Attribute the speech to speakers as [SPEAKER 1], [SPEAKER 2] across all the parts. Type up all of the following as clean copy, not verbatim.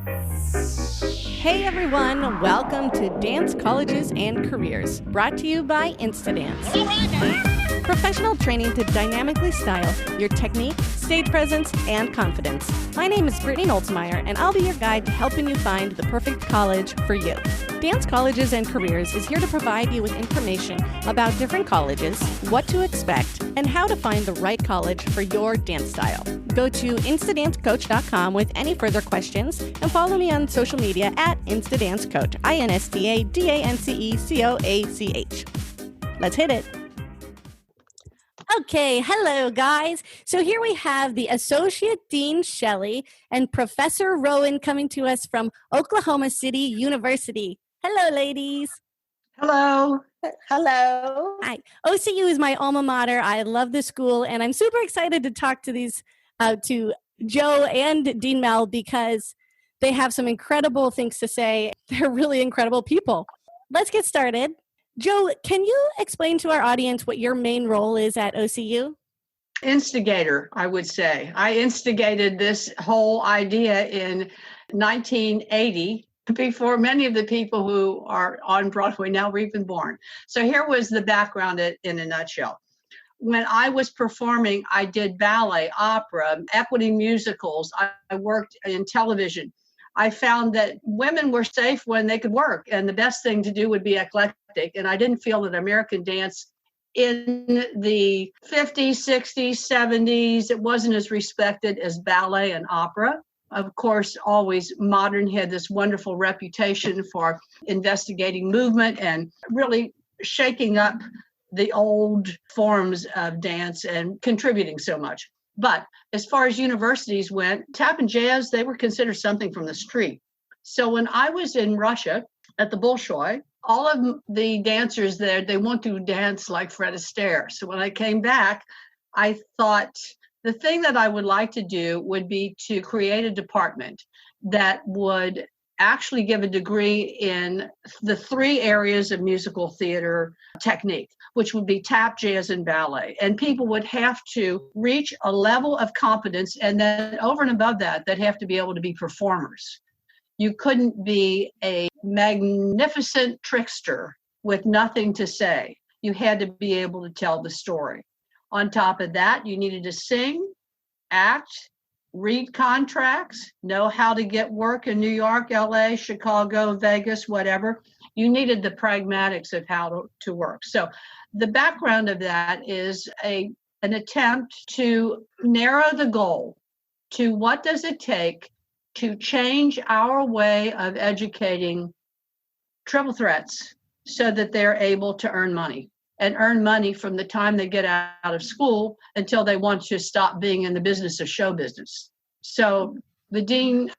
[SPEAKER 1] Hey everyone, welcome to Dance Colleges and Careers, brought to you by InstaDance. Professional training to dynamically style your technique, stage presence, and confidence. My name is Brittany Noltzmeyer, and I'll be your guide to helping you find the perfect college for you. Dance Colleges and Careers is here to provide you with information about different colleges, what to expect, and how to find the right college for your dance style. Go to instadancecoach.com with any further questions and follow me on social media at instadancecoach, InstaDanceCoach. Let's hit it. Okay, hello guys. So here we have the Associate Dean Shelley and Professor Rowan coming to us from Oklahoma City University. Hello, ladies.
[SPEAKER 2] Hello.
[SPEAKER 3] Hello.
[SPEAKER 1] Hi. OCU is my alma mater. I love the school, and I'm super excited to talk to these to Joe and Dean Mel because they have some incredible things to say. They're really incredible people. Let's get started. Joe, can you explain to our audience what your main role is at OCU?
[SPEAKER 2] Instigator, I would say. I instigated this whole idea in 1980 before many of the people who are on Broadway now were even born. So here was the background in a nutshell. When I was performing, I did ballet, opera, equity musicals. I worked in television. I found that women were safe when they could work, and the best thing to do would be eclectic. And I didn't feel that American dance in the 50s, 60s, 70s, it wasn't as respected as ballet and opera. Of course, always modern had this wonderful reputation for investigating movement and really shaking up the old forms of dance and contributing so much. But as far as universities went, tap and jazz, they were considered something from the street. So when I was in Russia at the Bolshoi, all of the dancers there, they want to dance like Fred Astaire. So when I came back, I thought the thing that I would like to do would be to create a department that would actually give a degree in the three areas of musical theater technique, which would be tap, jazz, and ballet. And people would have to reach a level of competence, and then over and above that, they'd have to be able to be performers. You couldn't be a magnificent trickster with nothing to say. You had to be able to tell the story. On top of that, you needed to sing, act, read contracts, know how to get work in New York, LA, Chicago, Vegas, whatever. You needed the pragmatics of how to work. So the background of that is an attempt to narrow the goal to what does it take to change our way of educating triple threats so that they're able to earn money. And earn money from the time they get out of school until they want to stop being in the business of show business. So the Dean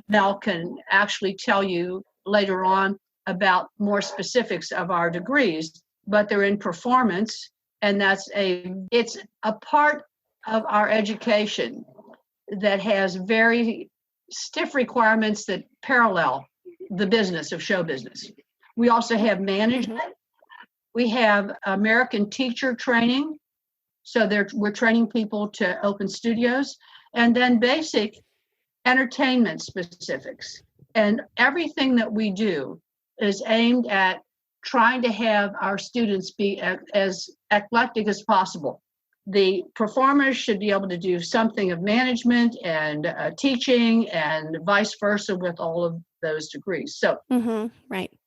[SPEAKER 2] Mel can actually tell you later on about more specifics of our degrees, but they're in performance, and it's a part of our education that has very stiff requirements that parallel the business of show business. We also have management. We have American teacher training. So we're training people to open studios, and then basic entertainment specifics. And everything that we do is aimed at trying to have our students be as eclectic as possible. The performers should be able to do something of management and teaching and vice versa with all of those degrees. So
[SPEAKER 1] right.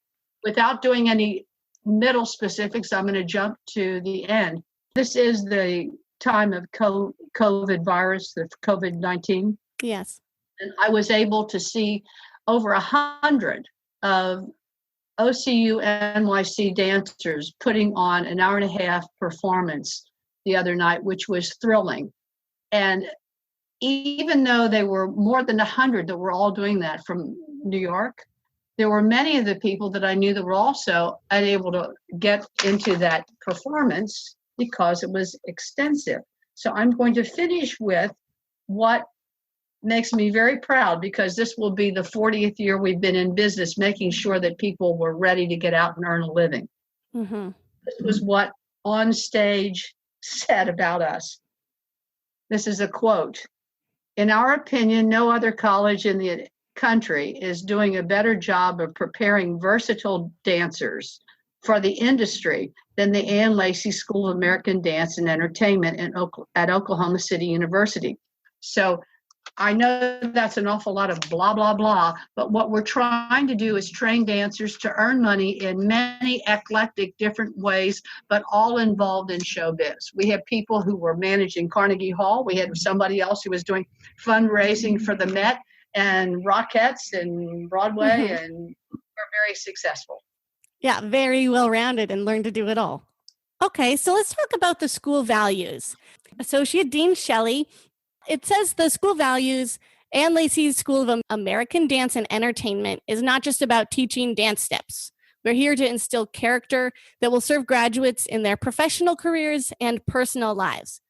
[SPEAKER 2] Without doing any middle specifics, I'm going to jump to the end. This is the time of COVID virus, the COVID-19.
[SPEAKER 1] Yes.
[SPEAKER 2] And I was able to see over 100 of OCU NYC dancers putting on an hour and a half performance the other night, which was thrilling. And even though they were more than 100 that were all doing that from New York, there were many of the people that I knew that were also unable to get into that performance because it was extensive. So I'm going to finish with what makes me very proud, because this will be the 40th year we've been in business, making sure that people were ready to get out and earn a living. This was what On Stage said about us. This is a quote. In our opinion, no other college in the country is doing a better job of preparing versatile dancers for the industry than the Ann Lacy School of American Dance and Entertainment at Oklahoma City University. So I know that's an awful lot of blah, blah, blah, but what we're trying to do is train dancers to earn money in many eclectic different ways, but all involved in showbiz. We have people who were managing Carnegie Hall. We had somebody else who was doing fundraising for the Met and Rockettes and Broadway, and we're very successful.
[SPEAKER 1] Yeah, very well-rounded and learned to do it all. Okay, so let's talk about the school values. Associate Dean Shelley, it says the school values, Ann Lacy's School of American Dance and Entertainment is not just about teaching dance steps. We're here to instill character that will serve graduates in their professional careers and personal lives.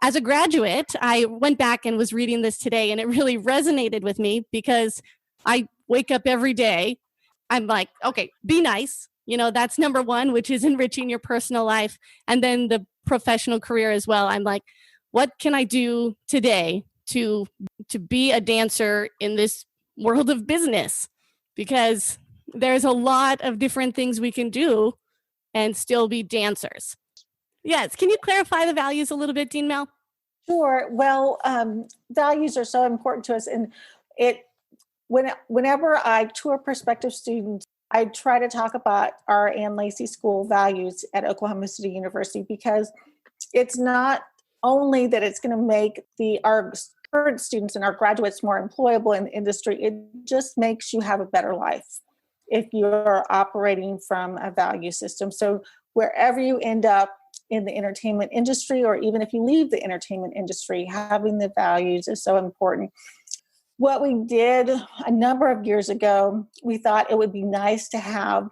[SPEAKER 1] As a graduate, I went back and was reading this today, and it really resonated with me because I wake up every day. I'm like, okay, be nice. That's number one, which is enriching your personal life. And then the professional career as well. I'm like, what can I do today to be a dancer in this world of business? Because there's a lot of different things we can do and still be dancers. Yes. Can you clarify the values a little bit, Dean Mel?
[SPEAKER 3] Sure. Well, values are so important to us. And whenever I tour prospective students, I try to talk about our Ann Lacy School values at Oklahoma City University, because it's not only that it's going to make our current students and our graduates more employable in the industry, it just makes you have a better life if you're operating from a value system. So wherever you end up in the entertainment industry, or even if you leave the entertainment industry, having the values is so important. What we did a number of years ago, we thought it would be nice to have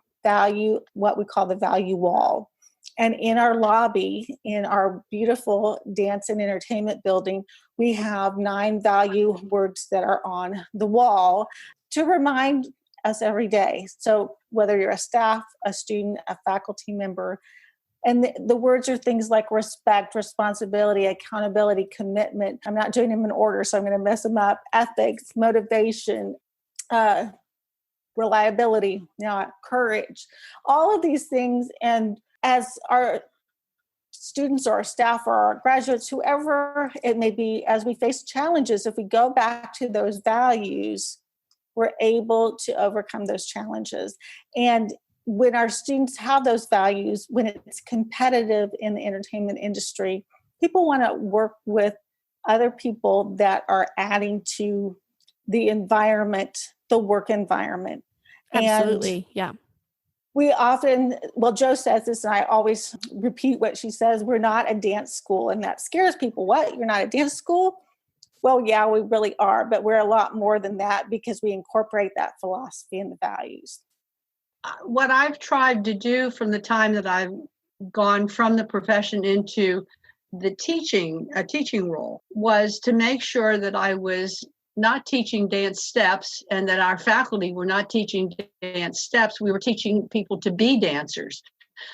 [SPEAKER 3] what we call the value wall. And in our lobby, in our beautiful dance and entertainment building, we have 9 value words that are on the wall to remind us every day. So whether you're a staff, a student, a faculty member, and the words are things like respect, responsibility, accountability, commitment. I'm not doing them in order, so I'm going to mess them up. Ethics, motivation, reliability, courage, all of these things. And as our students or our staff or our graduates, whoever it may be, as we face challenges, if we go back to those values, we're able to overcome those challenges. And when our students have those values, when it's competitive in the entertainment industry, people want to work with other people that are adding to the environment, the work environment.
[SPEAKER 1] Absolutely, yeah.
[SPEAKER 3] We often, Jo says this, and I always repeat what she says, we're not a dance school, and that scares people. What? You're not a dance school? Well, yeah, we really are, but we're a lot more than that because we incorporate that philosophy and the values.
[SPEAKER 2] What I've tried to do from the time that I've gone from the profession into the teaching role was to make sure that I was not teaching dance steps and that our faculty were not teaching dance steps. We were teaching people to be dancers.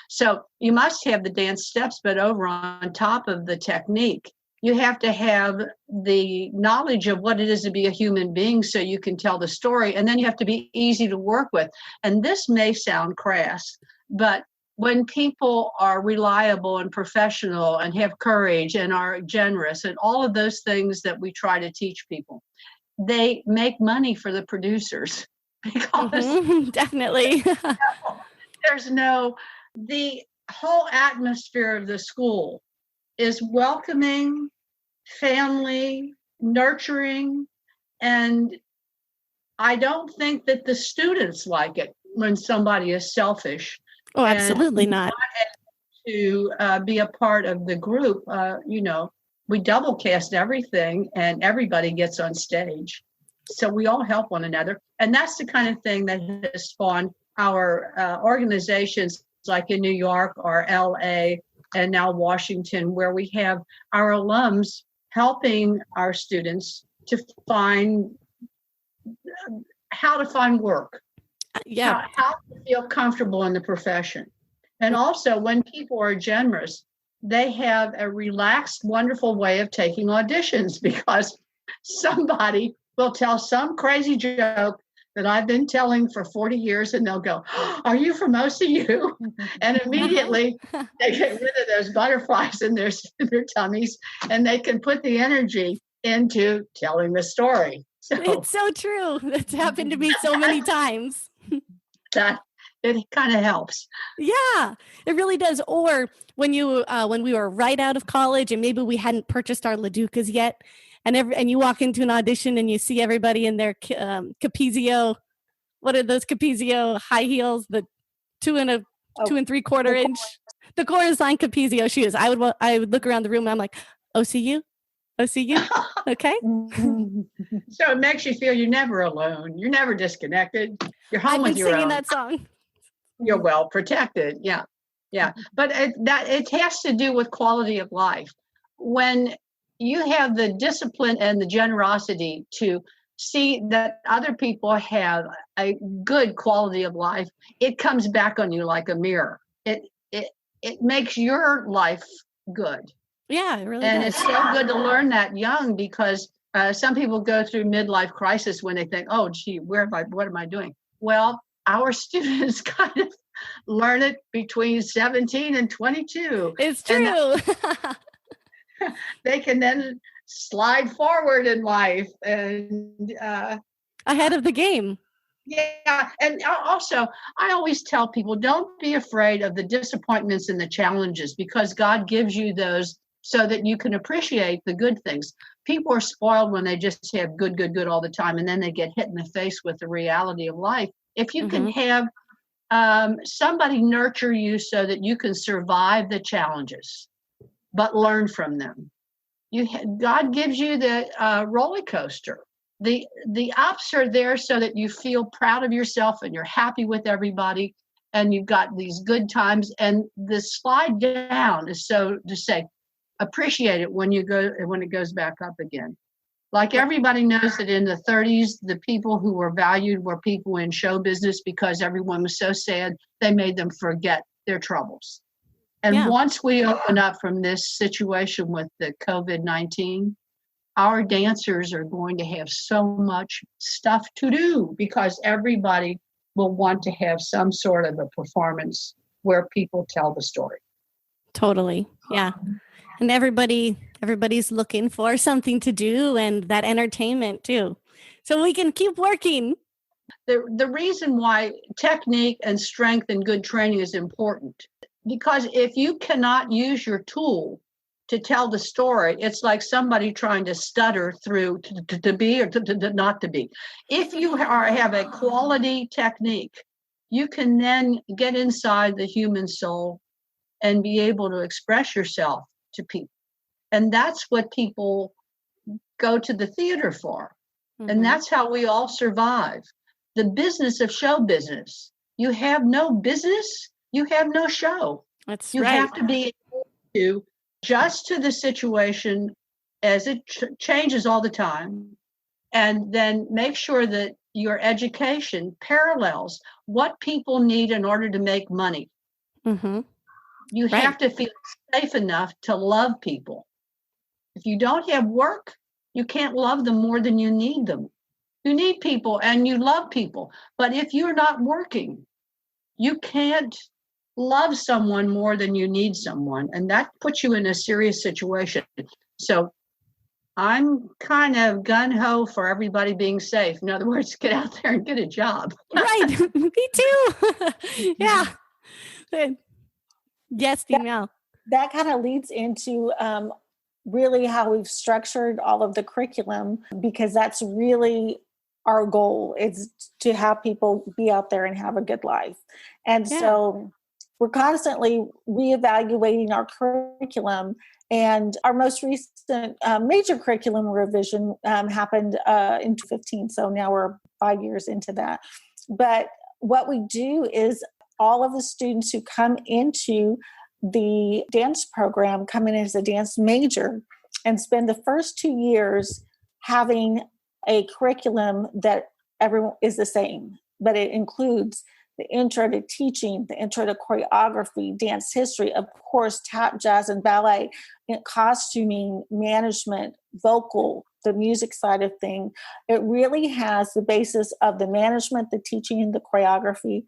[SPEAKER 2] So you must have the dance steps, but over on top of the technique, you have to have the knowledge of what it is to be a human being so you can tell the story. And then you have to be easy to work with. And this may sound crass, but when people are reliable and professional and have courage and are generous and all of those things that we try to teach people, they make money for the producers. Because
[SPEAKER 1] definitely.
[SPEAKER 2] The whole atmosphere of the school is welcoming, family, nurturing, and I don't think that the students like it when somebody is selfish.
[SPEAKER 1] Oh, absolutely not.
[SPEAKER 2] To be a part of the group, we double cast everything and everybody gets on stage. So we all help one another. And that's the kind of thing that has spawned our organizations like in New York or LA and now Washington, where we have our alums helping our students to find how to find work.
[SPEAKER 1] Yeah.
[SPEAKER 2] How to feel comfortable in the profession. And also when people are generous, they have a relaxed, wonderful way of taking auditions because somebody will tell some crazy joke that I've been telling for 40 years, and they'll go, "Are you from OCU?" And immediately they get rid of those butterflies in their tummies, and they can put the energy into telling the story. So
[SPEAKER 1] It's so true. It's happened to me so many times.
[SPEAKER 2] that it kind of helps.
[SPEAKER 1] Yeah, it really does. Or when we were right out of college and maybe we hadn't purchased our Laducas yet, and you walk into an audition and you see everybody in their Capizio. What are those Capizio high heels? The 2 and 3/4 inch, the chorus line Capizio shoes. I would look around the room and I'm like, OCU, okay.
[SPEAKER 2] So it makes you feel you're never alone. You're never disconnected. You're home with your own.
[SPEAKER 1] I've been singing that song.
[SPEAKER 2] You're well protected. Yeah. But it has to do with quality of life. When you have the discipline and the generosity to see that other people have a good quality of life, it comes back on you like a mirror. It makes your life good.
[SPEAKER 1] Yeah, it really
[SPEAKER 2] and
[SPEAKER 1] does.
[SPEAKER 2] It's so good to learn that young, because some people go through midlife crisis when they think, oh, gee, what am I doing? Well, our students kind of learn it between 17 and 22.
[SPEAKER 1] It's true.
[SPEAKER 2] They can then slide forward in life and
[SPEAKER 1] ahead of the game.
[SPEAKER 2] Yeah. And also, I always tell people, don't be afraid of the disappointments and the challenges, because God gives you those so that you can appreciate the good things. People are spoiled when they just have good all the time, and then they get hit in the face with the reality of life. If you can have somebody nurture you so that you can survive the challenges, but learn from them. God gives you the roller coaster. The ups are there so that you feel proud of yourself and you're happy with everybody, and you've got these good times. And the slide down is so to say, appreciate it when it goes back up again. Like everybody knows that in the 30s, the people who were valued were people in show business, because everyone was so sad, they made them forget their troubles. And once we open up from this situation with the COVID-19, our dancers are going to have so much stuff to do, because everybody will want to have some sort of a performance where people tell the story.
[SPEAKER 1] Totally. Yeah. And everybody's looking for something to do, and that entertainment too. So we can keep working.
[SPEAKER 2] The reason why technique and strength and good training is important, because if you cannot use your tool to tell the story, it's like somebody trying to stutter through to be or to not to be. If you have a quality technique, you can then get inside the human soul and be able to express yourself to people. And that's what people go to the theater for. Mm-hmm. And that's how we all survive. The business of show business. You have no business, you have no show.
[SPEAKER 1] That's
[SPEAKER 2] you
[SPEAKER 1] right.
[SPEAKER 2] have to be able to adjust to the situation as it changes all the time, and then make sure that your education parallels what people need in order to make money.
[SPEAKER 1] Mm-hmm.
[SPEAKER 2] You have to feel safe enough to love people. If you don't have work, you can't love them more than you need them. You need people and you love people. But if you're not working, you can't love someone more than you need someone. And that puts you in a serious situation. So I'm kind of gung-ho for everybody being safe. In other words, get out there and get a job.
[SPEAKER 1] Right. Me too. Yeah. Yes, female.
[SPEAKER 3] That kind of leads into really how we've structured all of the curriculum, because that's really our goal, is to have people be out there and have a good life. And so we're constantly reevaluating our curriculum. And our most recent major curriculum revision happened in 2015. So now we're 5 years into that. But what we do is all of the students who come into the dance program come in as a dance major and spend the first 2 years having a curriculum that everyone is the same, but it includes the intro to teaching, the intro to choreography, dance history, of course, tap, jazz, and ballet, costuming, management, vocal, the music side of things. It really has the basis of the management, the teaching, the choreography,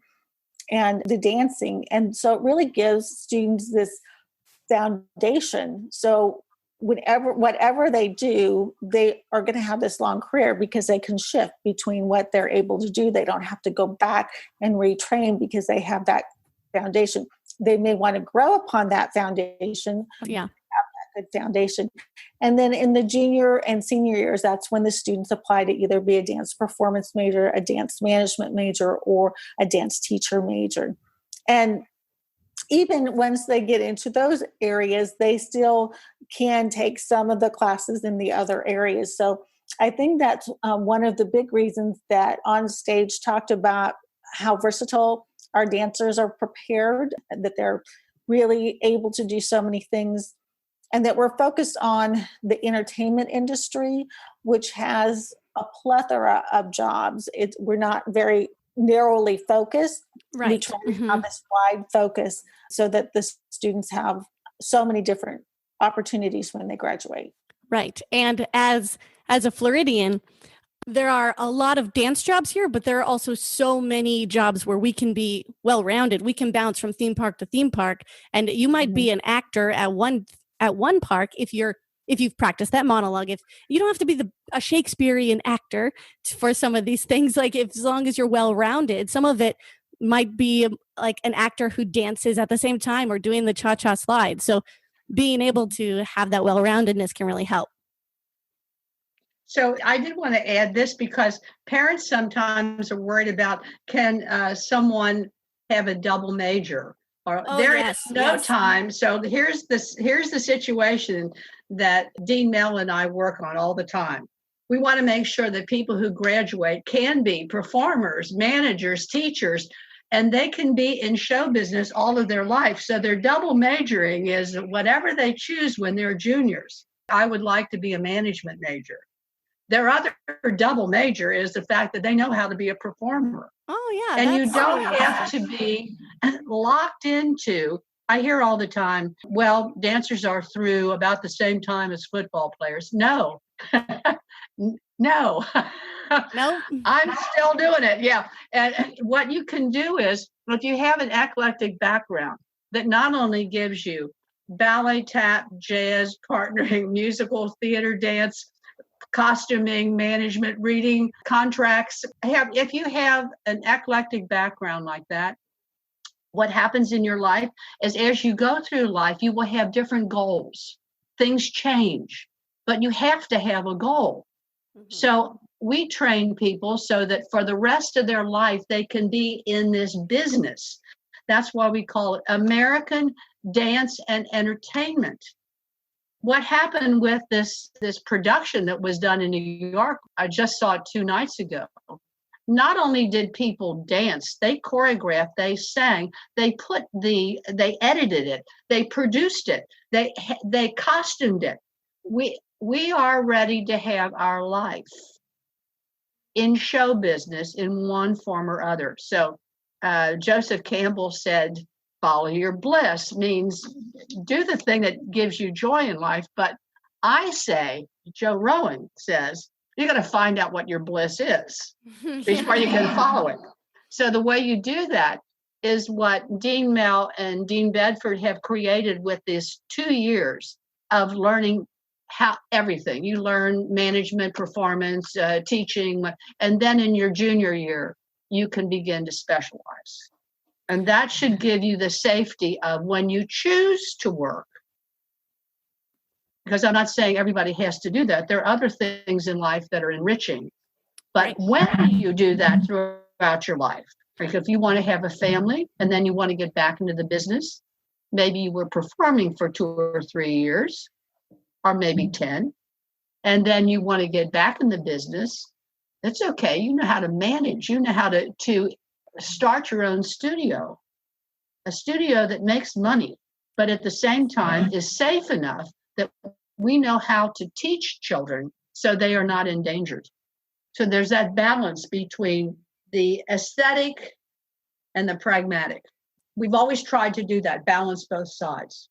[SPEAKER 3] and the dancing. And so it really gives students this foundation. So whatever they do, they are going to have this long career because they can shift between what they're able to do. They don't have to go back and retrain because they have that foundation. They may want to grow upon that foundation.
[SPEAKER 1] Yeah.
[SPEAKER 3] Have that good foundation. And then in the junior and senior years, that's when the students apply to either be a dance performance major, a dance management major, or a dance teacher major. And even once they get into those areas, they still can take some of the classes in the other areas. So I think that's one of the big reasons that On Stage talked about how versatile our dancers are prepared, that they're really able to do so many things, and that we're focused on the entertainment industry, which has a plethora of jobs. We're not very narrowly focused.
[SPEAKER 1] Right.
[SPEAKER 3] We try to have this wide focus so that the students have so many different opportunities when they graduate.
[SPEAKER 1] Right. And as a Floridian, there are a lot of dance jobs here, but there are also so many jobs where we can be well-rounded. We can bounce from theme park to theme park, and you might be an actor at one park if you've practiced that monologue. If you don't have to be a Shakespearean actor for some of these things, like as long as you're well-rounded, some of it might be like an actor who dances at the same time or doing the cha-cha slide. So being able to have that well-roundedness can really help.
[SPEAKER 2] So I did want to add this because parents sometimes are worried about, can someone have a double major? Or there is no time. So here's the situation that Dean Mel and I work on all the time. We want to make sure that people who graduate can be performers, managers, teachers, and they can be in show business all of their life. So their double majoring is whatever they choose when they're juniors. I would like to be a management major. Their other double major is the fact that they know how to be a performer.
[SPEAKER 1] Oh, yeah.
[SPEAKER 2] And you don't have to be locked into, I hear all the time, well, dancers are through about the same time as football players. No. No. I'm still doing it. Yeah. And what you can do is, if you have an eclectic background that not only gives you ballet, tap, jazz, partnering, musical, theater, dance, costuming, management, reading, contracts. If you have an eclectic background like that, what happens in your life is as you go through life, you will have different goals. Things change, but you have to have a goal. So we train people so that for the rest of their life, they can be in this business. That's why we call it American Dance and Entertainment. What happened with this production that was done in New York, I just saw it 2 nights ago. Not only did people dance, they choreographed, they sang, they edited it, they produced it, they costumed it. We are ready to have our life in show business in one form or other. So Joseph Campbell said, follow your bliss means do the thing that gives you joy in life. But I say, Rowan says, you got to find out what your bliss is before you can follow it. So the way you do that is what Dean Mel and Dean Bedford have created with this 2 years of learning how everything. You learn management, performance, teaching, and then in your junior year, you can begin to specialize. And that should give you the safety of when you choose to work. Because I'm not saying everybody has to do that. There are other things in life that are enriching. But when you do that throughout your life, like if you want to have a family and then you want to get back into the business, maybe you were performing for 2 or 3 years, or maybe 10, and then you want to get back in the business, it's okay. You know how to manage. You know how to start your own studio, a studio that makes money, but at the same time is safe enough that we know how to teach children so they are not endangered. So there's that balance between the aesthetic and the pragmatic. We've always tried to do that, balance both sides.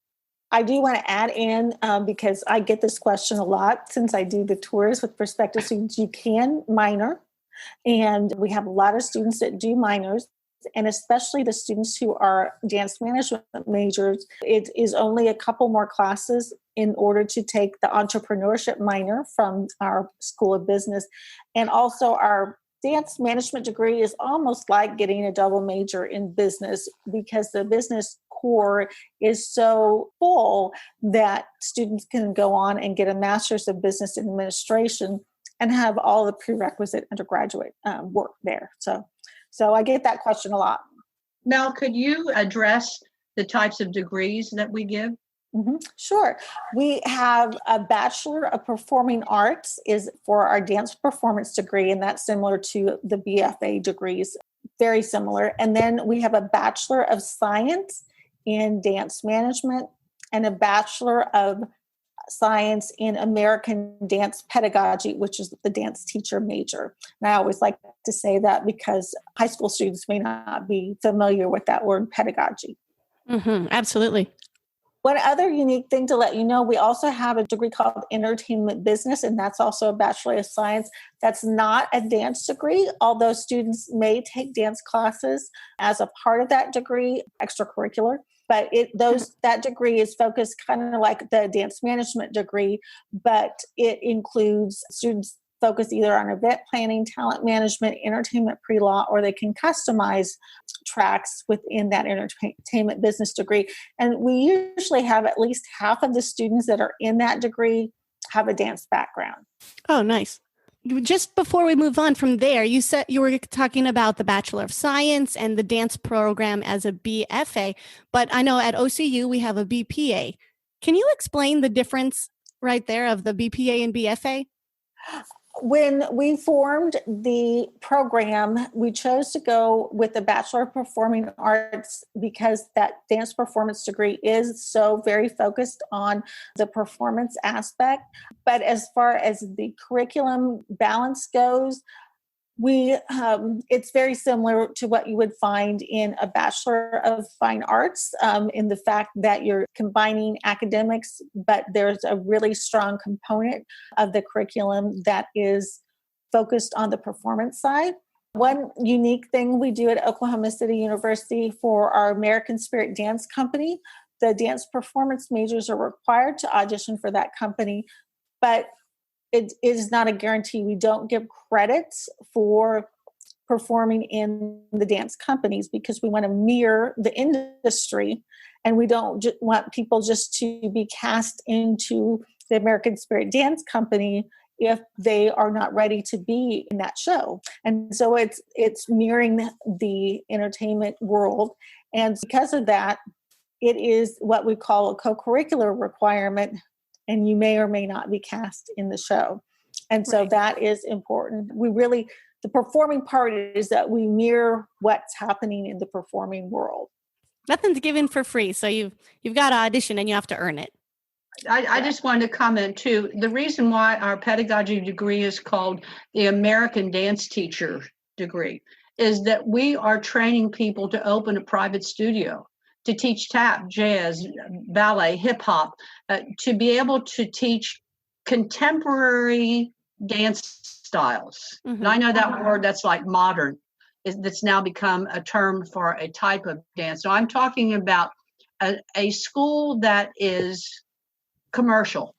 [SPEAKER 3] I do want to add in, because I get this question a lot since I do the tours with prospective students. You can minor, and we have a lot of students that do minors, and especially the students who are dance management majors. It is only a couple more classes in order to take the entrepreneurship minor from our School of Business. And also our dance management degree is almost like getting a double major in business, because the business core is so full that students can go on and get a master's of business administration and have all the prerequisite undergraduate work there. So I get that question a lot.
[SPEAKER 2] Mel, could you address the types of degrees that we give?
[SPEAKER 3] Mm-hmm. Sure. We have a Bachelor of Performing Arts is for our dance performance degree, and that's similar to the BFA degrees, very similar. And then we have a Bachelor of Science in Dance Management and a Bachelor of Science in American Dance Pedagogy, which is the dance teacher major. And I always like to say that because high school students may not be familiar with that word, pedagogy.
[SPEAKER 1] Mm-hmm, absolutely.
[SPEAKER 3] One other unique thing to let you know, we also have a degree called Entertainment Business, and that's also a Bachelor of Science. That's not a dance degree, although students may take dance classes as a part of that degree, extracurricular. But that degree is focused kind of like the dance management degree, but it includes students focus either on event planning, talent management, entertainment pre-law, or they can customize tracks within that entertainment business degree. And we usually have at least half of the students that are in that degree have a dance background.
[SPEAKER 1] Oh, nice. Just before we move on from there, you said you were talking about the Bachelor of Science and the dance program as a BFA, but I know at OCU we have a BPA. Can you explain the difference right there of the BPA and BFA?
[SPEAKER 3] When we formed the program, we chose to go with the Bachelor of Performing Arts because that dance performance degree is so very focused on the performance aspect. But as far as the curriculum balance goes, it's very similar to what you would find in a Bachelor of Fine Arts, in the fact that you're combining academics, but there's a really strong component of the curriculum that is focused on the performance side. One unique thing we do at Oklahoma City University for our American Spirit Dance Company, the dance performance majors are required to audition for that company, but it is not a guarantee. We don't give credits for performing in the dance companies because we want to mirror the industry, and we don't want people just to be cast into the American Spirit Dance Company if they are not ready to be in that show. And so it's mirroring the entertainment world. And because of that, it is what we call a co-curricular requirement, and you may or may not be cast in the show. And so that is important. The performing part is that we mirror what's happening in the performing world.
[SPEAKER 1] Nothing's given for free. So you've got to audition and you have to earn it.
[SPEAKER 2] I just wanted to comment too. The reason why our pedagogy degree is called the American Dance Teacher degree is that we are training people to open a private studio, to teach tap, jazz, ballet, hip hop, to be able to teach contemporary dance styles. Mm-hmm. And I know that word that's like modern, that's now become a term for a type of dance. So I'm talking about a school that is commercial,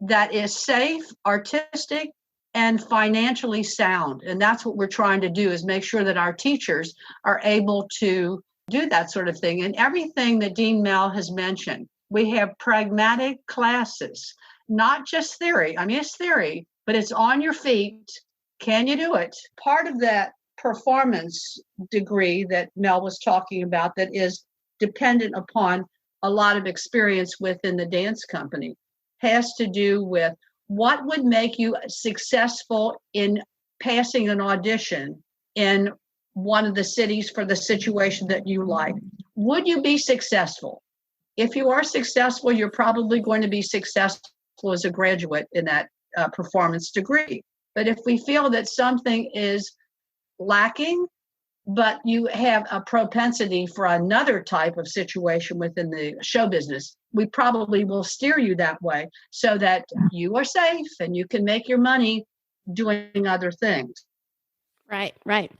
[SPEAKER 2] that is safe, artistic, and financially sound. And that's what we're trying to do, is make sure that our teachers are able to do that sort of thing. And everything that Dean Mel has mentioned, we have pragmatic classes, not just theory. I mean, it's theory, but it's on your feet. Can you do it? Part of that performance degree that Mel was talking about that is dependent upon a lot of experience within the dance company has to do with what would make you successful in passing an audition in one of the cities for the situation that you like. Would you be successful? If you are successful, you're probably going to be successful as a graduate in that performance degree. But if we feel that something is lacking, but you have a propensity for another type of situation within the show business, we probably will steer you that way so that you are safe and you can make your money doing other things.
[SPEAKER 1] Right, right.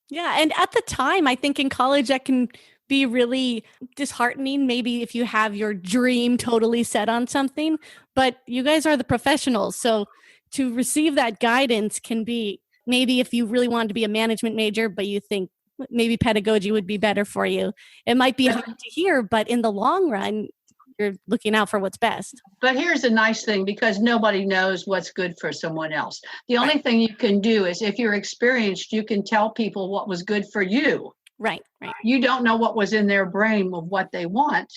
[SPEAKER 1] Yeah. And at the time, I think in college, that can be really disheartening. Maybe if you have your dream totally set on something, but you guys are the professionals. So to receive that guidance can be maybe if you really wanted to be a management major, but you think maybe pedagogy would be better for you. It might be hard to hear, but in the long run, you're looking out for what's best.
[SPEAKER 2] But here's a nice thing, because nobody knows what's good for someone else. The only thing you can do is if you're experienced, you can tell people what was good for you.
[SPEAKER 1] Right, right.
[SPEAKER 2] You don't know what was in their brain of what they want,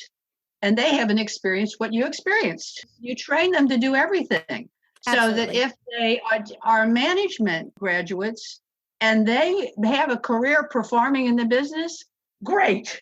[SPEAKER 2] and they haven't experienced what you experienced. You train them to do everything. So that if they are management graduates and they have a career performing in the business, great.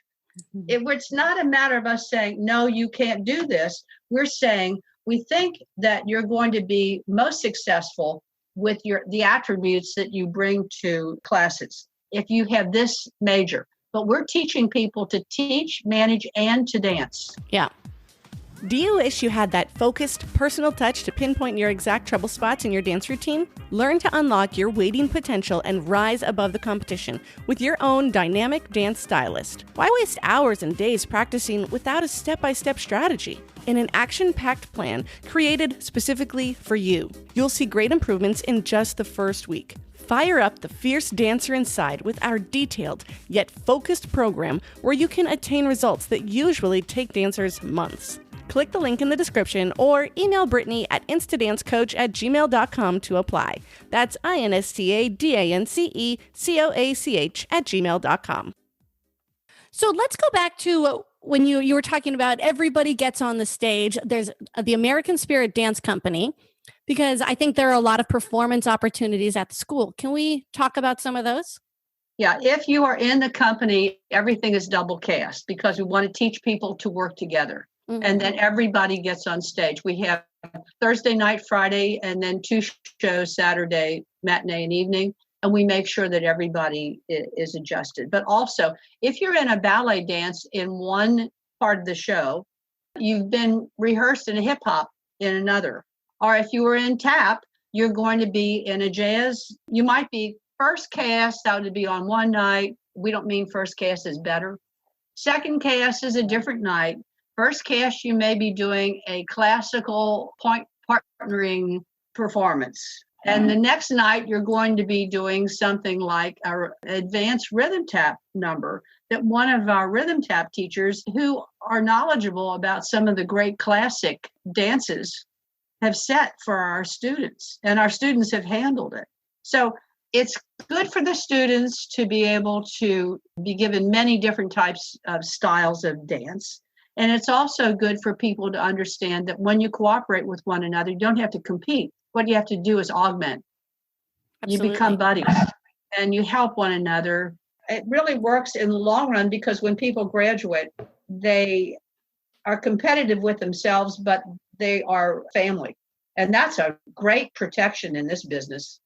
[SPEAKER 2] It's not a matter of us saying, no, you can't do this. We're saying, we think that you're going to be most successful with the attributes that you bring to classes if you have this major. But we're teaching people to teach, manage, and to dance.
[SPEAKER 1] Yeah. Do you wish you had that focused, personal touch to pinpoint your exact trouble spots in your dance routine? Learn to unlock your waiting potential and rise above the competition with your own dynamic dance stylist. Why waste hours and days practicing without a step-by-step strategy? In an action-packed plan created specifically for you, you'll see great improvements in just the first week. Fire up the fierce dancer inside with our detailed yet focused program where you can attain results that usually take dancers months. Click the link in the description or email Brittany at instadancecoach@gmail.com to apply. That's instadancecoach@gmail.com. So let's go back to when you were talking about everybody gets on the stage. There's the American Spirit Dance Company, because I think there are a lot of performance opportunities at the school. Can we talk about some of those?
[SPEAKER 2] Yeah, if you are in the company, everything is double cast because we want to teach people to work together. Mm-hmm. And then everybody gets on stage. We have Thursday night, Friday, and then 2 shows, Saturday, matinee and evening. And we make sure that everybody is adjusted. But also, if you're in a ballet dance in one part of the show, you've been rehearsed in a hip hop in another. Or if you were in tap, you're going to be in a jazz. You might be first cast, that would be on one night. We don't mean first cast is better. Second cast is a different night. First cast, you may be doing a classical point partnering performance. And the next night, you're going to be doing something like our advanced rhythm tap number that one of our rhythm tap teachers who are knowledgeable about some of the great classic dances have set for our students, and our students have handled it. So it's good for the students to be able to be given many different types of styles of dance. And it's also good for people to understand that when you cooperate with one another, you don't have to compete. What you have to do is augment. Absolutely. You become buddies and you help one another. It really works in the long run because when people graduate, they are competitive with themselves, but they are family. And that's a great protection in this business.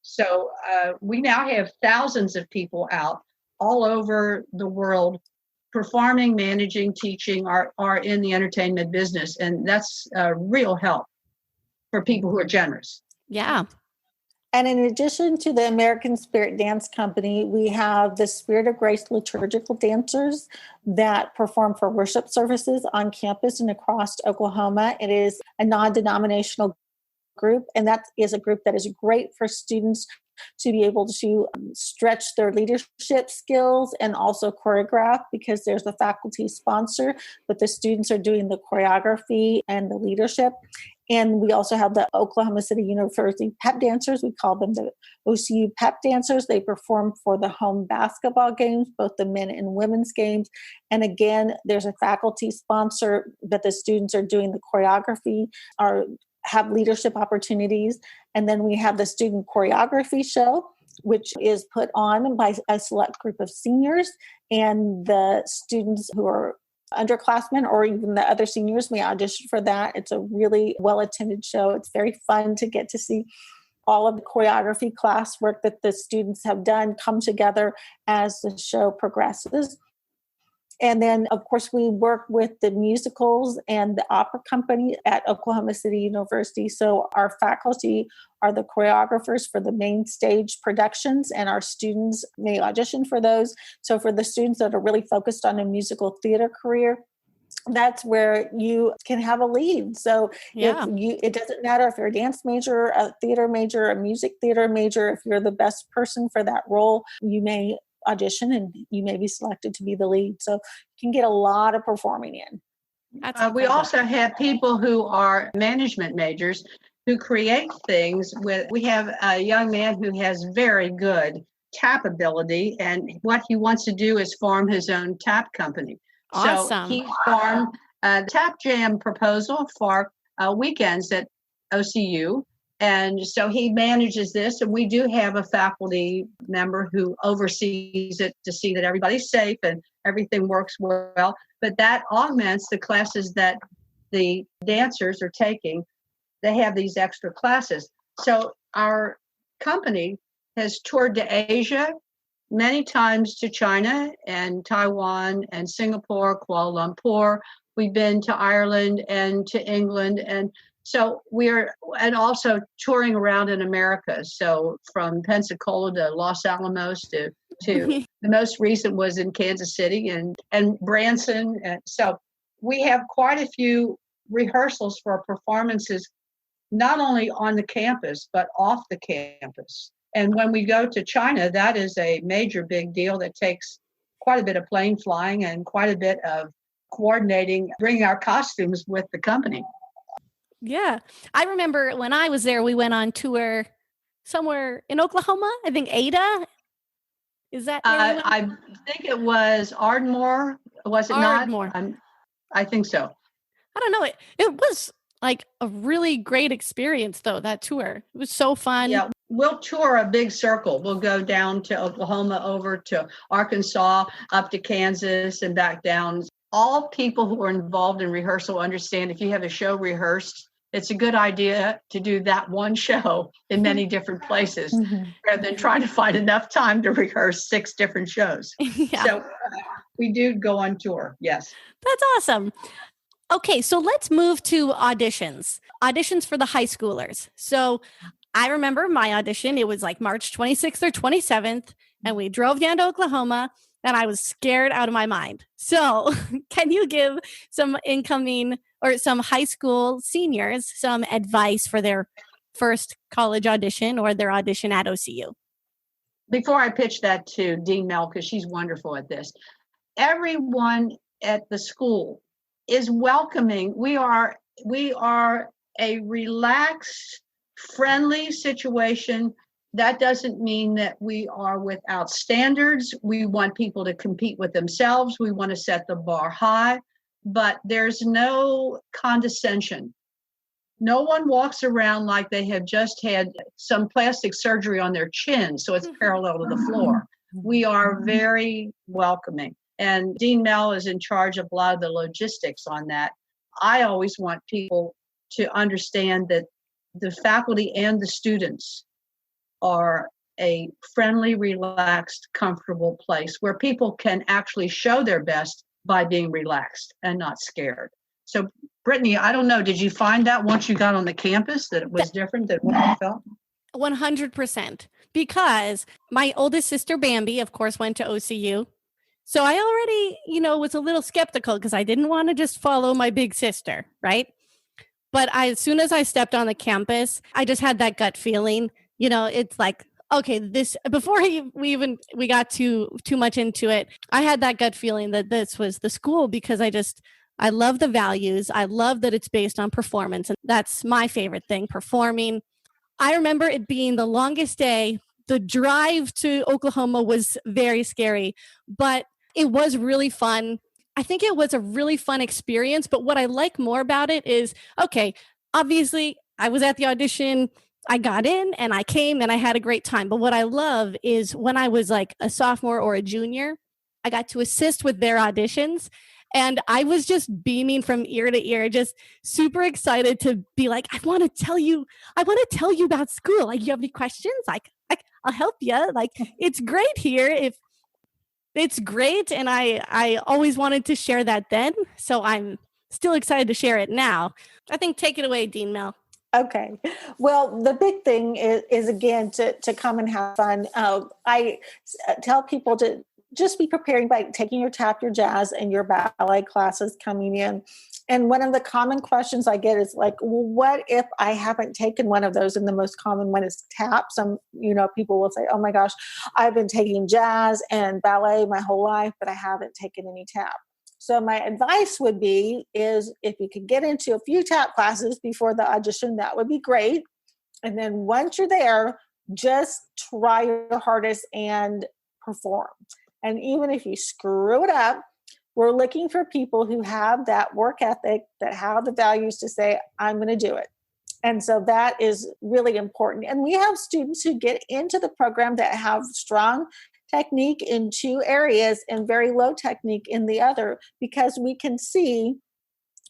[SPEAKER 2] So we now have thousands of people out all over the world performing, managing, teaching, are in the entertainment business. And that's a real help for people who are generous.
[SPEAKER 1] Yeah.
[SPEAKER 3] And in addition to the American Spirit Dance Company, we have the Spirit of Grace liturgical dancers that perform for worship services on campus and across Oklahoma. It is a non-denominational group, and that is a group that is great for students to be able to stretch their leadership skills and also choreograph, because there's a faculty sponsor, but the students are doing the choreography and the leadership. And we also have the Oklahoma City University pep dancers. We call them the OCU pep dancers. They perform for the home basketball games, both the men and women's games. And again, there's a faculty sponsor, but the students are doing the choreography, have leadership opportunities. And then we have the student choreography show, which is put on by a select group of seniors, and the students who are underclassmen or even the other seniors may audition for that. It's a really well-attended show. It's very fun to get to see all of the choreography classwork that the students have done come together as the show progresses. And then, of course, we work with the musicals and the opera company at Oklahoma City University. So our faculty are the choreographers for the main stage productions, and our students may audition for those. So for the students that are really focused on a musical theater career, that's where you can have a lead. So it doesn't matter if you're a dance major, a theater major, a music theater major, if you're the best person for that role, you may audition and you may be selected to be the lead. So you can get a lot of performing in.
[SPEAKER 2] We also have people who are management majors who create things we have a young man who has very good tap ability, and what he wants to do is form his own tap company.
[SPEAKER 1] Awesome.
[SPEAKER 2] So he formed a tap jam proposal for weekends at OCU. And so he manages this, and we do have a faculty member who oversees it to see that everybody's safe and everything works well. But that augments the classes that the dancers are taking. They have these extra classes. So our company has toured to Asia, many times to China and Taiwan and Singapore, Kuala Lumpur. We've been to Ireland and to England, and so and also touring around in America. So from Pensacola to Los Alamos to the most recent was in Kansas City and Branson. And so we have quite a few rehearsals for performances, not only on the campus, but off the campus. And when we go to China, that is a major big deal that takes quite a bit of plane flying and quite a bit of coordinating, bringing our costumes with the company.
[SPEAKER 1] Yeah. I remember when I was there, we went on tour somewhere in Oklahoma. I think Ada. Is that where we went?
[SPEAKER 2] I think it was Ardmore. Was it
[SPEAKER 1] Ardmore.
[SPEAKER 2] Not? I think so.
[SPEAKER 1] I don't know. It was like a really great experience, though, that tour. It was so fun.
[SPEAKER 2] Yeah, we'll tour a big circle. We'll go down to Oklahoma, over to Arkansas, up to Kansas, and back down. All people who are involved in rehearsal understand if you have a show rehearsed, it's a good idea to do that one show in many different places rather than trying to find enough time to rehearse 6 different shows. Yeah. So we do go on tour. Yes.
[SPEAKER 1] That's awesome. Okay, so let's move to auditions for the high schoolers. So I remember my audition. It was like March 26th or 27th, and we drove down to Oklahoma, and I was scared out of my mind. So can you give some incoming or some high school seniors some advice for their first college audition or their audition at OCU?
[SPEAKER 2] Before I pitch that to Dean Mel, because she's wonderful at this, everyone at the school is welcoming. We are a relaxed, friendly situation. That doesn't mean that we are without standards. We want people to compete with themselves. We want to set the bar high, but there's no condescension. No one walks around like they have just had some plastic surgery on their chin, so it's parallel to the floor. We are very welcoming. And Dean Mel is in charge of a lot of the logistics on that. I always want people to understand that the faculty and the students are a friendly, relaxed, comfortable place where people can actually show their best by being relaxed and not scared. So, Brittany, I don't know, did you find that once you got on the campus that it was different than what you felt?
[SPEAKER 1] 100%. Because my oldest sister, Bambi, of course, went to OCU. So I already, was a little skeptical because I didn't want to just follow my big sister, right? But as soon as I stepped on the campus, I just had that gut feeling. It's like, okay, this, before we got too much into it, I had that gut feeling that this was the school because I love the values. I love that it's based on performance. And that's my favorite thing, performing. I remember it being the longest day. The drive to Oklahoma was very scary, but it was really fun. I think it was a really fun experience. But what I like more about it is, okay, obviously I was at the audition. I got in and I came and I had a great time. But what I love is when I was like a sophomore or a junior, I got to assist with their auditions. And I was just beaming from ear to ear, just super excited to be like, I want to tell you about school. Like, you have any questions? I'll help you. Like, it's great here. If it's great. And I always wanted to share that then. So I'm still excited to share it now. I think take it away, Dean Mel.
[SPEAKER 3] Okay. Well, the big thing is again, to come and have fun. I tell people to just be preparing by taking your tap, your jazz, and your ballet classes coming in. And one of the common questions I get is like, well, what if I haven't taken one of those? And the most common one is tap. Some, people will say, oh my gosh, I've been taking jazz and ballet my whole life, but I haven't taken any tap. So my advice would be is if you could get into a few tap classes before the audition, that would be great. And then once you're there, just try your hardest and perform. And even if you screw it up, we're looking for people who have that work ethic, that have the values to say, I'm going to do it. And so that is really important. And we have students who get into the program that have strong technique in two areas and very low technique in the other, because we can see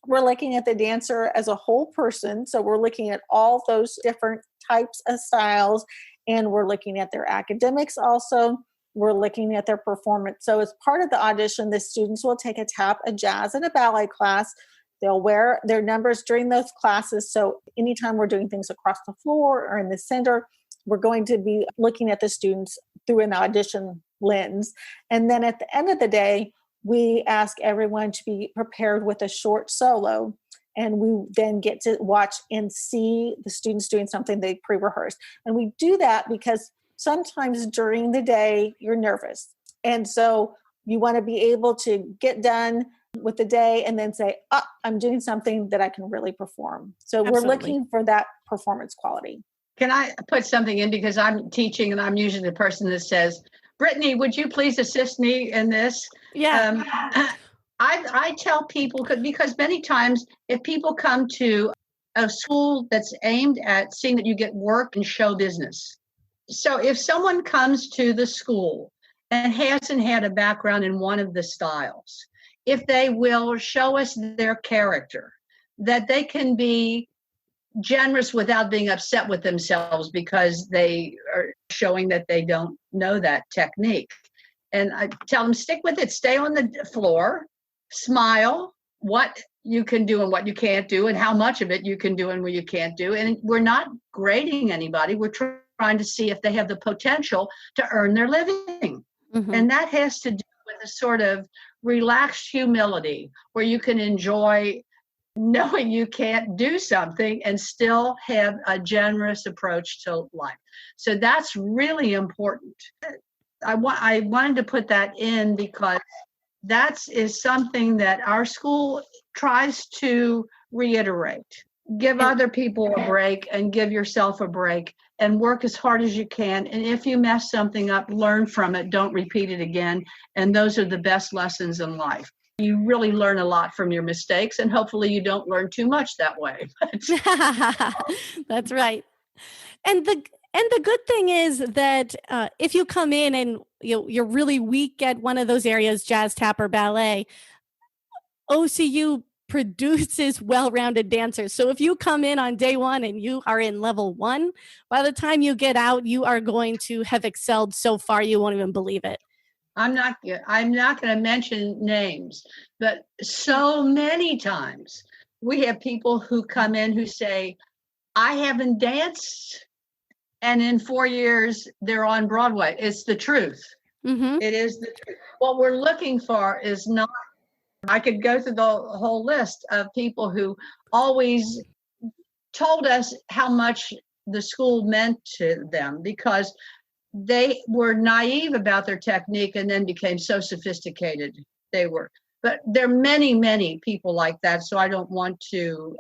[SPEAKER 3] we're looking at the dancer as a whole person. So we're looking at all those different types of styles, and we're looking at their academics also. We're looking at their performance. So as part of the audition, the students will take a tap, a jazz, and a ballet class. They'll wear their numbers during those classes. So anytime we're doing things across the floor or in the center, we're going to be looking at the students through an audition lens. And then at the end of the day, we ask everyone to be prepared with a short solo. And we then get to watch and see the students doing something they pre-rehearsed. And we do that because sometimes during the day, you're nervous. And so you want to be able to get done with the day and then say, oh, I'm doing something that I can really perform. So Absolutely. We're looking for that performance quality.
[SPEAKER 2] Can I put something in, because I'm teaching and I'm usually the person that says, Brittany, would you please assist me in this?
[SPEAKER 1] Yeah.
[SPEAKER 2] I tell people, because many times if people come to a school that's aimed at seeing that you get work in show business. So if someone comes to the school and hasn't had a background in one of the styles, if they will show us their character, that they can be generous without being upset with themselves because they are showing that they don't know that technique. And I tell them, stick with it, stay on the floor, smile, what you can do and what you can't do, and how much of it you can do and what you can't do. And we're not grading anybody. We're trying to see if they have the potential to earn their living. Mm-hmm. And that has to do with a sort of relaxed humility where you can enjoy knowing you can't do something and still have a generous approach to life. So that's really important. I wanted to put that in because that is something that our school tries to reiterate. Give other people a break and give yourself a break and work as hard as you can. And if you mess something up, learn from it. Don't repeat it again. And those are the best lessons in life. You really learn a lot from your mistakes, and hopefully you don't learn too much that way.
[SPEAKER 1] That's right. And the good thing is that if you come in and you're really weak at one of those areas, jazz, tap, or ballet, OCU produces well-rounded dancers. So if you come in on day one and you are in level 1, by the time you get out, you are going to have excelled so far you won't even believe it.
[SPEAKER 2] I'm not going to mention names, but so many times we have people who come in who say, I haven't danced, and in 4 years they're on Broadway. It's the truth. Mm-hmm. It is the truth. What we're looking for is not, I could go through the whole list of people who always told us how much the school meant to them because they were naive about their technique and then became so sophisticated they were. But there are many, many people like that, so I don't want to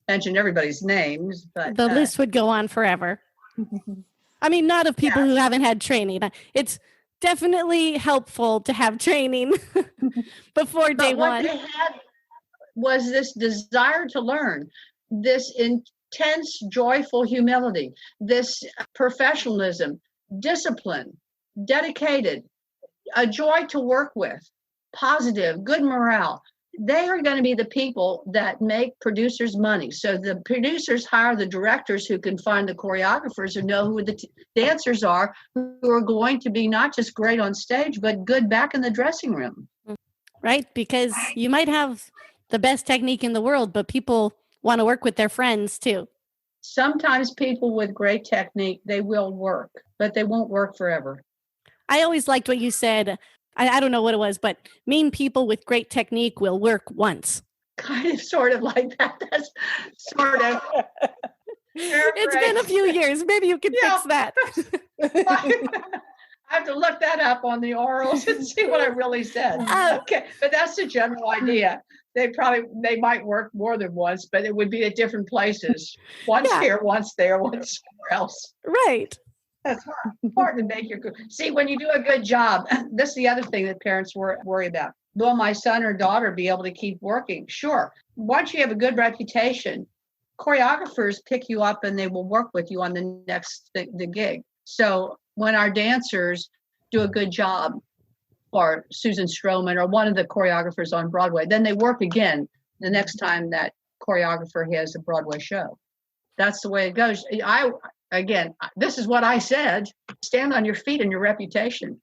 [SPEAKER 2] mention everybody's names. But
[SPEAKER 1] the list would go on forever. I mean, not of people who haven't had training. It's definitely helpful to have training before day one.
[SPEAKER 2] What they had was this desire to learn, this intense, joyful humility, this professionalism, discipline, dedicated, a joy to work with. positive, good morale. They are going to be the people that make producers money. So the producers hire the directors who can find the choreographers who know who the dancers are, who are going to be not just great on stage, but good back in the dressing room.
[SPEAKER 1] Right? Because you might have the best technique in the world, but people want to work with their friends too.
[SPEAKER 2] Sometimes people with great technique, they will work, but they won't work forever.
[SPEAKER 1] I always liked what you said. I don't know what it was, but mean people with great technique will work once.
[SPEAKER 2] Kind of, sort of like that. That's sort of.
[SPEAKER 1] It's been a few years. Maybe you can fix that.
[SPEAKER 2] I have to look that up on the orals and see what I really said. Okay, but that's the general idea. They might work more than once, but it would be at different places. Once here, once there, once somewhere else.
[SPEAKER 1] Right.
[SPEAKER 2] That's important to make your good. See, when you do a good job, this is the other thing that parents worry about. Will my son or daughter be able to keep working? Sure. Once you have a good reputation, choreographers pick you up and they will work with you on the next the gig. So when our dancers do a good job, or Susan Stroman or one of the choreographers on Broadway, then they work again the next time that choreographer has a Broadway show. That's the way it goes. Again, this is what I said, stand on your feet and your reputation,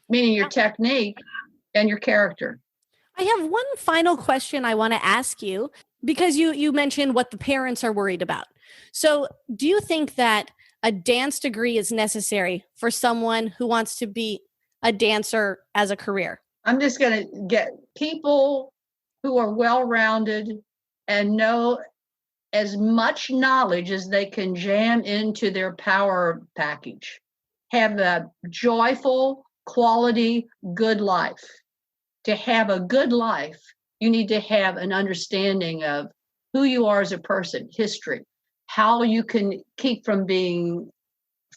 [SPEAKER 2] meaning your technique and your character.
[SPEAKER 1] I have one final question I want to ask you, because you mentioned what the parents are worried about. So do you think that a dance degree is necessary for someone who wants to be a dancer as a career?
[SPEAKER 2] I'm just going to get people who are well-rounded and know as much knowledge as they can jam into their power package. Have a joyful, quality, good life. To have a good life, you need to have an understanding of who you are as a person, history, how you can keep from being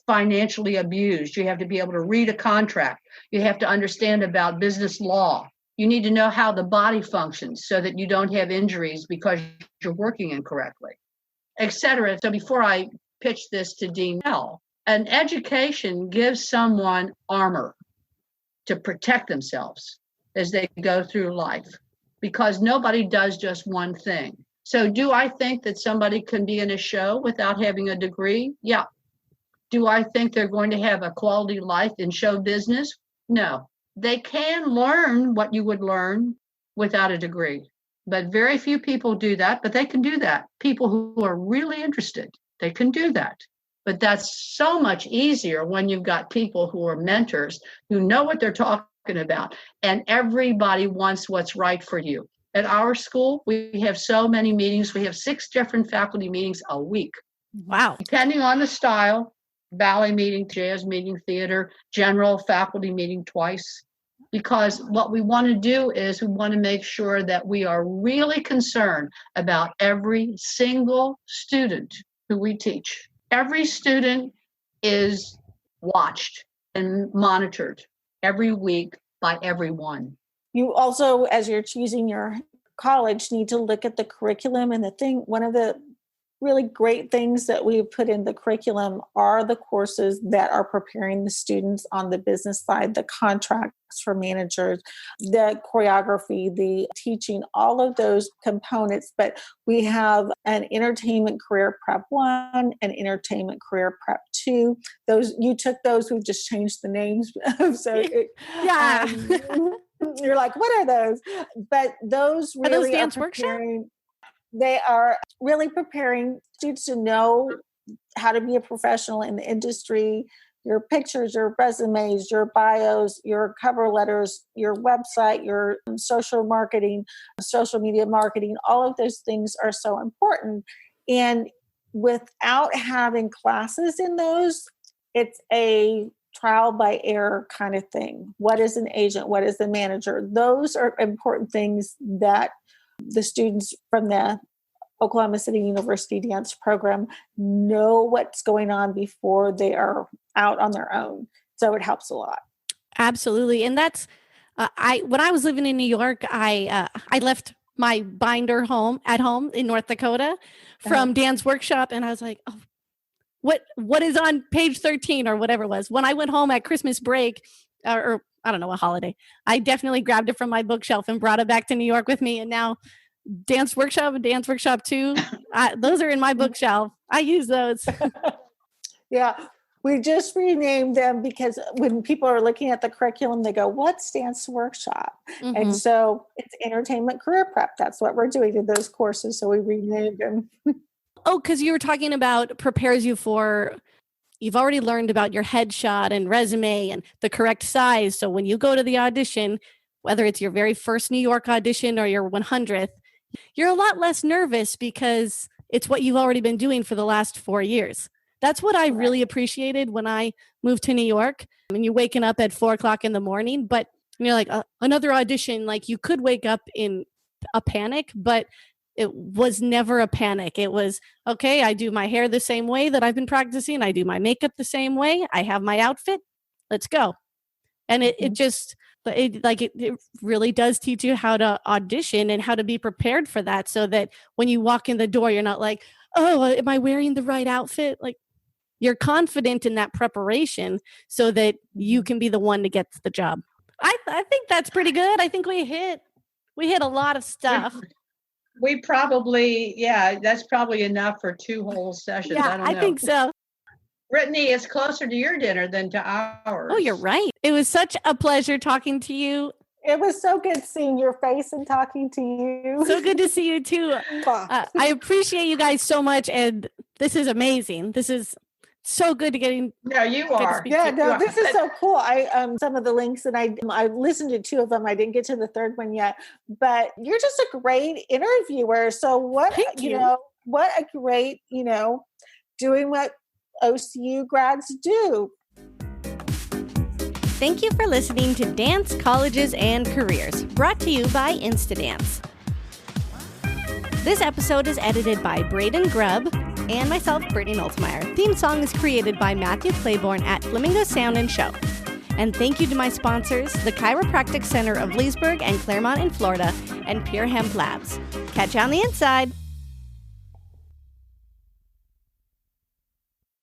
[SPEAKER 2] financially abused. You have to be able to read a contract. You have to understand about business law. You need to know how the body functions so that you don't have injuries because you're working incorrectly, et cetera. So before I pitch this to Dean Bell, an education gives someone armor to protect themselves as they go through life, because nobody does just one thing. So do I think that somebody can be in a show without having a degree? Yeah. Do I think they're going to have a quality life in show business? No. They can learn what you would learn without a degree, but very few people do that, but they can do that. People who are really interested, they can do that. But that's so much easier when you've got people who are mentors, who know what they're talking about, and everybody wants what's right for you. At our school, we have so many meetings. We have 6 different faculty meetings a week.
[SPEAKER 1] Wow.
[SPEAKER 2] Depending on the style, ballet meeting, jazz meeting, theater, general faculty meeting twice. Because what we want to do is we want to make sure that we are really concerned about every single student who we teach. Every student is watched and monitored every week by everyone.
[SPEAKER 3] You also, as you're choosing your college, need to look at the curriculum. And one of the really great things that we've put in the curriculum are the courses that are preparing the students on the business side, the contracts for managers, the choreography, the teaching, all of those components. But we have an entertainment career prep 1, an entertainment career prep 2. Those, you took those, we've just changed the names.
[SPEAKER 1] Yeah.
[SPEAKER 3] You're like, what are those? But those really
[SPEAKER 1] are those dance
[SPEAKER 3] workshops?
[SPEAKER 1] workshops?
[SPEAKER 3] They are really preparing students to know how to be a professional in the industry, your pictures, your resumes, your bios, your cover letters, your website, your social marketing, social media marketing. All of those things are so important. And without having classes in those, it's a trial by error kind of thing. What is an agent? What is the manager? Those are important things that the students from the Oklahoma City University dance program know what's going on before they are out on their own. So it helps a lot.
[SPEAKER 1] Absolutely. And that's, when I was living in New York, I left my binder at home in North Dakota from Dan's workshop. And I was like, oh, what is on page 13 or whatever it was. When I went home at Christmas break, or I don't know, a holiday. I definitely grabbed it from my bookshelf and brought it back to New York with me. And now Dance Workshop and Dance Workshop 2, those are in my bookshelf. I use those.
[SPEAKER 3] Yeah. We just renamed them because when people are looking at the curriculum, they go, what's Dance Workshop? Mm-hmm. And so it's Entertainment Career Prep. That's what we're doing in those courses. So we renamed them.
[SPEAKER 1] Oh, because you were talking about prepares you for, you've already learned about your headshot and resume and the correct size. So when you go to the audition, whether it's your very first New York audition or your 100th, you're a lot less nervous because it's what you've already been doing for the last 4 years. That's what I really appreciated when I moved to New York. I mean, you're waking up at 4:00 in the morning, but you're like another audition, like you could wake up in a panic, but it was never a panic. It was, okay, I do my hair the same way that I've been practicing. I do my makeup the same way. I have my outfit. Let's go. And it really does teach you how to audition and how to be prepared for that, so that when you walk in the door, you're not like, oh, am I wearing the right outfit? Like, you're confident in that preparation so that you can be the one to get the job. I think that's pretty good. I think we hit a lot of stuff.
[SPEAKER 2] We probably, that's probably enough for 2 whole sessions.
[SPEAKER 1] Yeah,
[SPEAKER 2] I don't know.
[SPEAKER 1] I think so.
[SPEAKER 2] Brittany, it's closer to your dinner than to ours.
[SPEAKER 1] Oh, you're right. It was such a pleasure talking to you.
[SPEAKER 3] It was so good seeing your face and talking to you.
[SPEAKER 1] So good to see you too. I appreciate you guys so much. And this is amazing. This is so good to getting.
[SPEAKER 2] Yeah, you are.
[SPEAKER 3] Yeah, no, this is so cool. I some of the links, and I listened to 2 of them. I didn't get to the 3rd one yet, but you're just a great interviewer. So what what a great, doing what OCU grads do.
[SPEAKER 1] Thank you for listening to Dance, Colleges, and Careers, brought to you by Instadance. This episode is edited by Braden Grubb and myself, Brittany Noltemeyer. Theme song is created by Matthew Claiborne at Flamingo Sound and Show. And thank you to my sponsors, the Chiropractic Center of Leesburg and Claremont in Florida, and Pure Hemp Labs. Catch you on the inside.